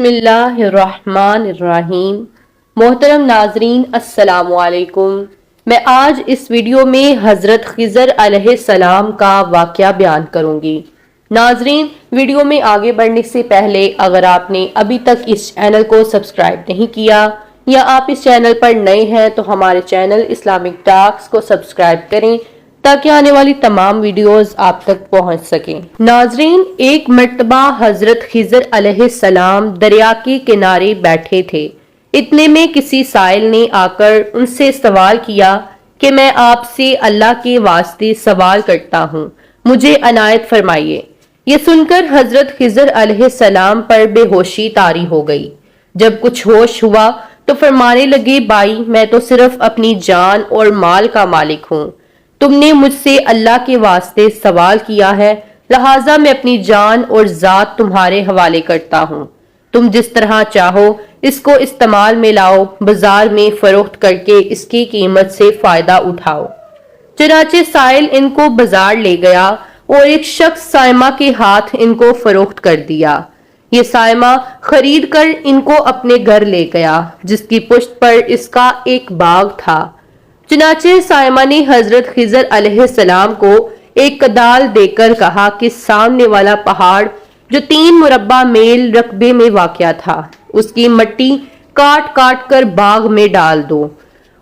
बिस्मिल्लाहिर्रहमानिर्रहीम। मोहतरम नाजरीन, अस्सलामु अलैकुम। मैं आज इस वीडियो में हज़रत खिज़र अलैहिस्सलाम का वाक़या बयान करूंगी। नाजरीन, वीडियो में आगे बढ़ने से पहले अगर आपने अभी तक इस चैनल को सब्सक्राइब नहीं किया या आप इस चैनल पर नए हैं तो हमारे चैनल इस्लामिक टॉक्स को सब्सक्राइब करें ताकि आने वाली तमाम वीडियोस आप तक पहुंच सकें। नाजरीन, एक मर्तबा हजरत खिज़र अलैहिस्सलाम दरिया के किनारे बैठे थे। इतने में किसी साइल ने आकर उनसे सवाल किया कि मैं आपसे अल्लाह के वास्ते सवाल करता हूँ, मुझे अनायत फरमाइए। ये सुनकर हजरत खिज़र अलैहिस्सलाम पर बेहोशी तारी हो गई। जब कुछ होश हुआ तो फरमाने लगे, भाई मैं तो सिर्फ अपनी जान और माल का मालिक हूँ। तुमने मुझसे अल्लाह के वास्ते सवाल किया है, लिहाजा मैं अपनी जान और जात तुम्हारे हवाले करता हूँ। तुम जिस तरह चाहो इसको इस्तेमाल में लाओ, बाजार में फरोख्त करके इसकी कीमत से फायदा उठाओ। चनाचे साइल इनको बाजार ले गया और एक शख्स साइमा के हाथ इनको फरोख्त कर दिया। ये साइमा खरीद कर इनको अपने घर ले गया, जिसकी पुश्त पर इसका एक बाग था। चनाचे साइमा ने हजरत खिज़र अलैहिस्सलाम को एक कदाल देकर कहा कि सामने वाला पहाड़ जो 3 मुरब्बा मील रकबे में वाक़या था, उसकी मिट्टी काट काट कर बाग में डाल दो।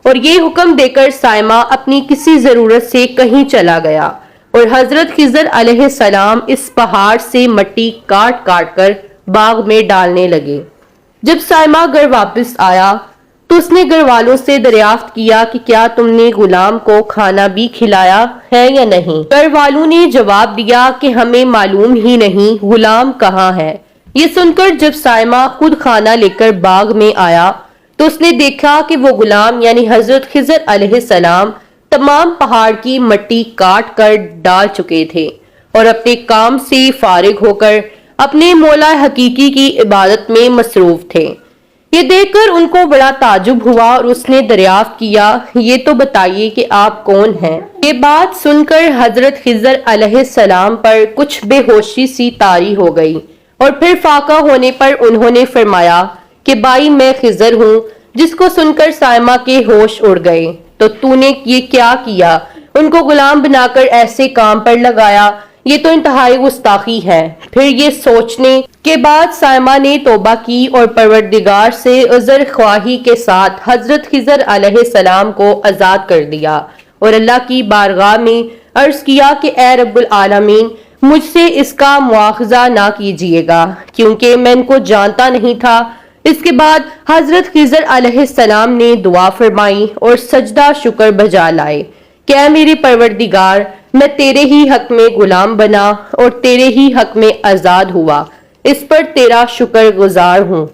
और ये हुक्म देकर साइमा अपनी किसी जरूरत से कहीं चला गया और हजरत खिज़र अलैहिस्सलाम इस पहाड़ से मिट्टी काट काट कर बाग में डालने लगे। जब साइमा घर वापस आया तो उसने घर वालों से दरियाफ्त किया कि क्या तुमने गुलाम को खाना भी खिलाया है या नहीं। घर वालों ने जवाब दिया कि हमें मालूम ही नहीं गुलाम कहाँ है। ये सुनकर जब साइमा खुद खाना लेकर बाग में आया तो उसने देखा कि वो गुलाम यानी हजरत खिज़र अलैहिस्सलाम तमाम पहाड़ की मिट्टी काट कर डाल चुके थे और अपने काम से फारिग होकर अपने मौला हकीकी की इबादत में मसरूफ थे। ये देखकर उनको बड़ा ताजुब हुआ और उसने दरियाफ्त किया, ये तो बताइए कि आप कौन हैं। ये बात सुनकर हजरत खिज़र अलैहिस्सलाम पर कुछ बेहोशी सी तारी हो गई और फिर फाका होने पर उन्होंने फरमाया कि भाई मैं खिज़र हूँ। जिसको सुनकर साइमा के होश उड़ गए। तो तूने ये क्या किया, उनको गुलाम बनाकर ऐसे काम पर लगाया, ये तो इंतहाई गुस्ताखी है। फिर ये सोचने के बाद साइमा ने तौबा की और परवरदिगार से उज़र ख्वाही के साथ हजरत खिज़र अलैहिस्सलाम को आजाद कर दिया और अल्लाह की बारगाह में अर्ज किया कि ए रब्बुल आलमीन, मुझसे इसका मुआखजा ना कीजिएगा क्योंकि मैं इनको जानता नहीं था। इसके बाद हजरत खिज़र अलैहिस्सलाम ने दुआ फरमाई और सजदा शुक्र बजा लाए कि ऐ मेरे परवरदिगार, मैं तेरे ही हक में गुलाम बना और तेरे ही हक में आजाद हुआ, इस पर तेरा शुक्र गुजार हूँ।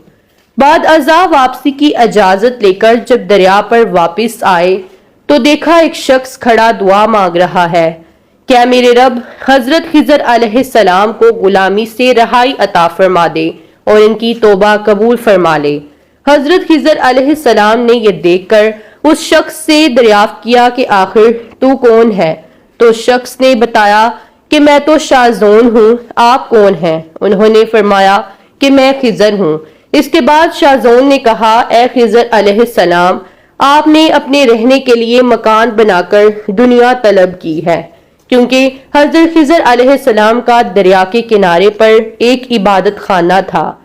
बाद अज़ा वापसी की इजाजत लेकर जब दरिया पर वापस आए तो देखा एक शख्स खड़ा दुआ मांग रहा है, क्या मेरे रब हजरत खिज़र अलैहिस्सलाम को गुलामी से रहाई अता फरमा दे और इनकी तौबा कबूल फरमा ले। हजरत खिज़र अलैहिस्सलाम ने यह देखकर उस शख्स से दरियाफ्त किया कि आखिर तू कौन है। तो शख्स ने बताया कि मैं तो शाज़ोन हूँ, आप कौन हैं। उन्होंने फरमाया कि मैं खिज़र हूँ। इसके बाद शाज़ोन ने कहा, ए खिज़र अलैहिस्सलाम, आपने अपने रहने के लिए मकान बनाकर दुनिया तलब की है, क्योंकि हजरत खिज़र अलैहिस्सलाम का दरिया के किनारे पर एक इबादत खाना था।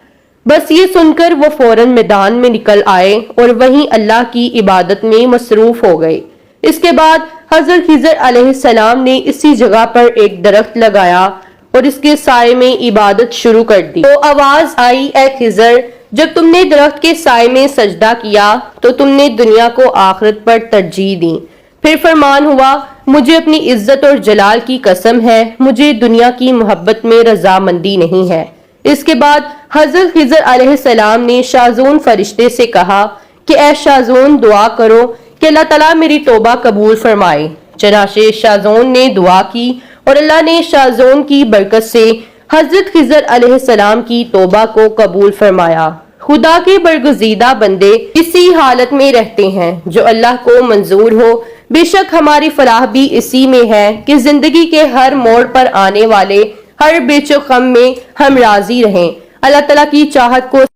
बस ये सुनकर वो फौरन मैदान में निकल आए और वहीं अल्लाह की इबादत में मसरूफ हो गए। इसके बाद हजरत खिज़र अलैहिस्सलाम ने इसी जगह पर एक दरख्त लगाया और इसके साए में इबादत शुरू कर दी। तो आवाज आई, ए खिज़र, जब तुमने दरख्त के साए में सजदा किया तो तुमने दुनिया को आखिरत पर तरजीह दी। फिर फरमान हुआ, मुझे अपनी इज्जत और जलाल की कसम है, मुझे दुनिया की मोहब्बत में रजामंदी नहीं है। इसके बाद हजरत खिज़र अलैहिस्सलाम ने शाज़ून फरिश्ते से कहा कि ए शाज़ून, दुआ करो कि अल्लाह ताला मेरी तौबा कबूल फरमाए। चनाचे शाज़ून ने दुआ की और अल्लाह ने शाज़ून की बरकत से हजरत खिज़र अलैहिस्सलाम की तौबा को कबूल फरमाया। खुदा के बरगुज़ीदा बंदे इसी हालत में रहते हैं जो अल्लाह को मंजूर हो। बेशक हमारी फलाह भी इसी में है कि जिंदगी के हर मोड़ पर आने वाले हर बेचो गम में हम राजी रहें। अल्लाह ताला की चाहत को